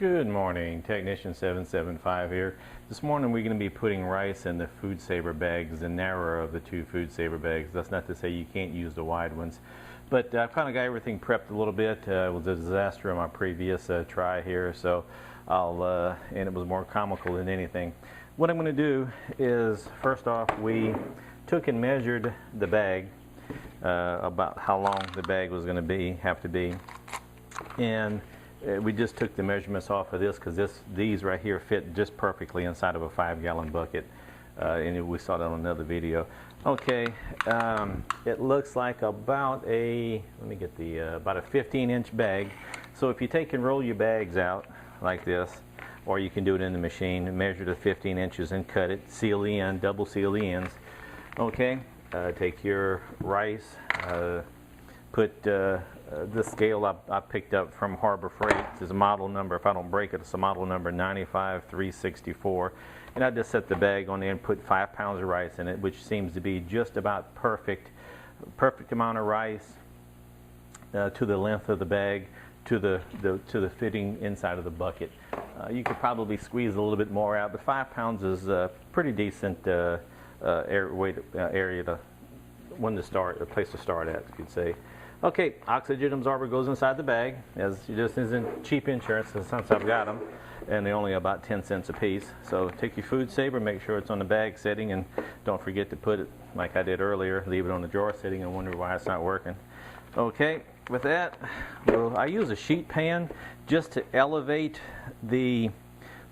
Good morning, Technician 775 here. This morning we're going to be putting rice in the Food Saver bags, the narrower of the two Food Saver bags. That's not to say you can't use the wide ones, but I kind of got everything prepped a little bit. It was a disaster on my previous try here, so and it was more comical than anything. What I'm going to do is, first off, we took and measured the bag, about how long the bag was going to have to be, and we just took the measurements off of this because these right here fit just perfectly inside of a 5-gallon bucket, and we saw that on another video. Okay, it looks like about a, let me get the, about a 15-inch bag. So if you take and roll your bags out like this, or you can do it in the machine, measure the 15 inches and cut it, seal the end, double seal the ends. Okay, take your rice, put the scale I picked up from Harbor Freight. It's a model number, if I don't break it, it's a model number 95364. And I just set the bag on there and put 5 pounds of rice in it, which seems to be just about perfect amount of rice to the length of the bag, to the fitting inside of the bucket. You could probably squeeze a little bit more out, but 5 pounds is a pretty decent area to a place to start at, you could say. Okay, oxygen absorber goes inside the bag, as this isn't cheap insurance since I've got them, and they're only about 10 cents a piece. So take your Food Saver, make sure it's on the bag setting, and don't forget to put it, like I did earlier, leave it on the drawer setting and wonder why it's not working. Okay, with that, well, I use a sheet pan just to elevate the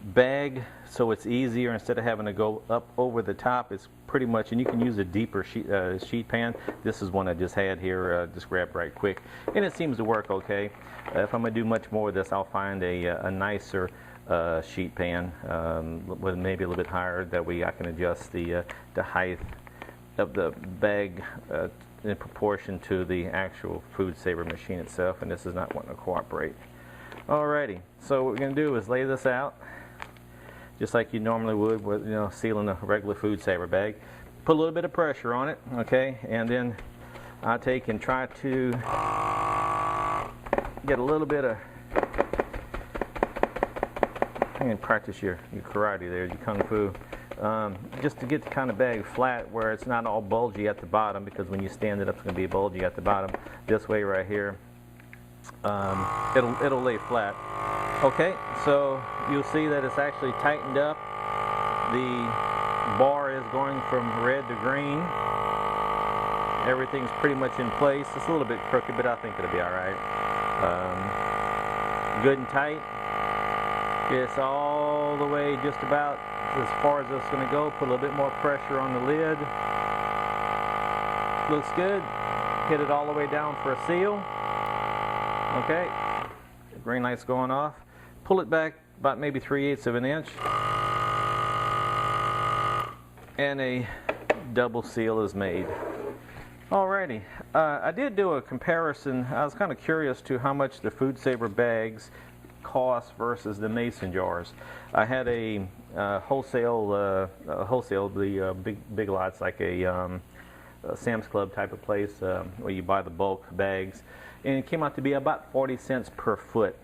bag so it's easier instead of having to go up over the top. It's pretty much, and you can use a deeper sheet pan. This is one I just had here, just grabbed right quick, and it seems to work okay. If I'm going to do much more of this, I'll find a nicer sheet pan with maybe a little bit higher. That way I can adjust the height of the bag in proportion to the actual Food Saver machine itself, and this is not wanting to cooperate. Alrighty, so what we're going to do is lay this out just like you normally would with, sealing a regular Food Saver bag. Put a little bit of pressure on it, okay, and then I take and try to get a little bit of, I can practice your karate there, your kung fu, just to get the kind of bag flat where it's not all bulgy at the bottom, because when you stand it up it's going to be bulgy at the bottom. This way right here, it'll lay flat. Okay, so you'll see that it's actually tightened up. The bar is going from red to green. Everything's pretty much in place. It's a little bit crooked, but I think it'll be all right. Good and tight. It's all the way just about as far as it's going to go. Put a little bit more pressure on the lid. Looks good. Hit it all the way down for a seal. Okay, the green light's going off. Pull it back about maybe 3/8 of an inch, and a double seal is made. Alrighty, I did do a comparison. I was kind of curious to how much the Food Saver bags cost versus the mason jars. I had a wholesale, the big lots, like a Sam's Club type of place where you buy the bulk bags, and it came out to be about 40 cents per foot.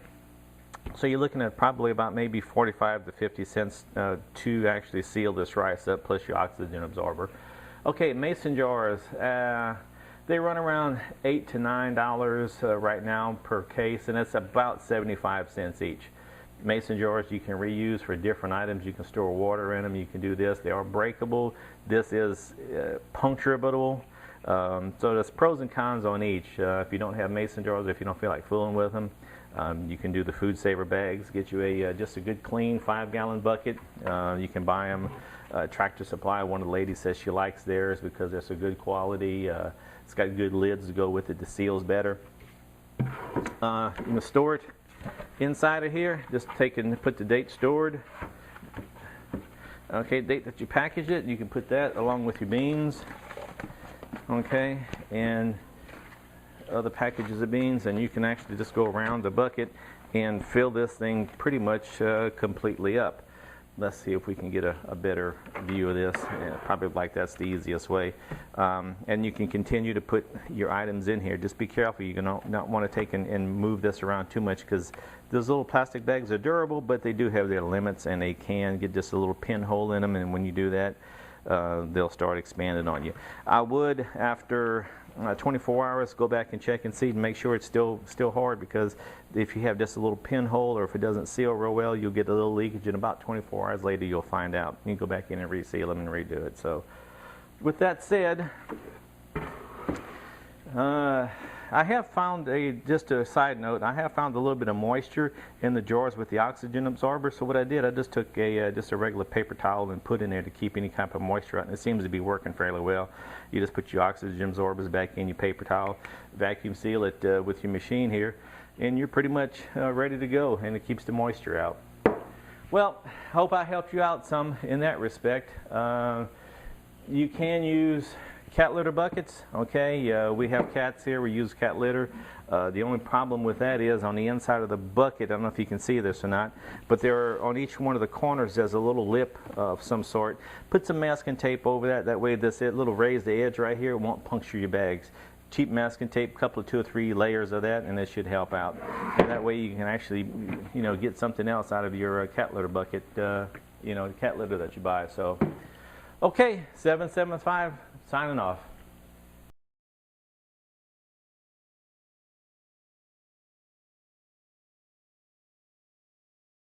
So you're looking at probably about maybe 45 to 50 cents to actually seal this rice up, plus your oxygen absorber. Okay, mason jars, they run around $8 to $9 right now per case, and it's about 75 cents each. Mason jars you can reuse for different items. You can store water in them. You can do this. They are breakable. This is puncturable. So there's pros and cons on each. If you don't have mason jars, if you don't feel like fooling with them, you can do the Food Saver bags. Get you just a good clean 5-gallon bucket. You can buy them Tractor Supply. One of the ladies says she likes theirs because it's a good quality. It's got good lids to go with it. The seal's better. You can store it inside of here. Just take and put the date stored. Okay, date that you packaged it. You can put that along with your beans. Okay, and other packages of beans, and you can actually just go around the bucket and fill this thing pretty much completely up. let's see if we can get a better view of this. Probably like that's the easiest way. And you can continue to put your items in here. Just be careful. You don't not want to take and move this around too much, because those little plastic bags are durable, but they do have their limits, and they can get just a little pinhole in them, and when you do that, they'll start expanding on you. I would, after 24 hours, go back and check and see and make sure it's still hard, because if you have just a little pinhole, or if it doesn't seal real well, you'll get a little leakage, and about 24 hours later you'll find out. You can go back in and reseal them and redo it. So with that said, I have found just a side note, I have found a little bit of moisture in the jars with the oxygen absorber. So what I did, I just took just a regular paper towel and put in there to keep any kind of moisture out, and it seems to be working fairly well. You just put your oxygen absorbers back in your paper towel, vacuum seal it with your machine here, and you're pretty much ready to go, and it keeps the moisture out. Well, hope I helped you out some in that respect. You can use cat litter buckets. Okay, we have cats here, we use cat litter. The only problem with that is on the inside of the bucket, I don't know if you can see this or not, but on each one of the corners there's a little lip of some sort. Put some masking tape over that, that way this little raised edge right here won't puncture your bags. Cheap masking tape, a couple of 2 or 3 layers of that, and it should help out. And that way you can actually, get something else out of your cat litter bucket, cat litter that you buy. So, okay, 775, signing off.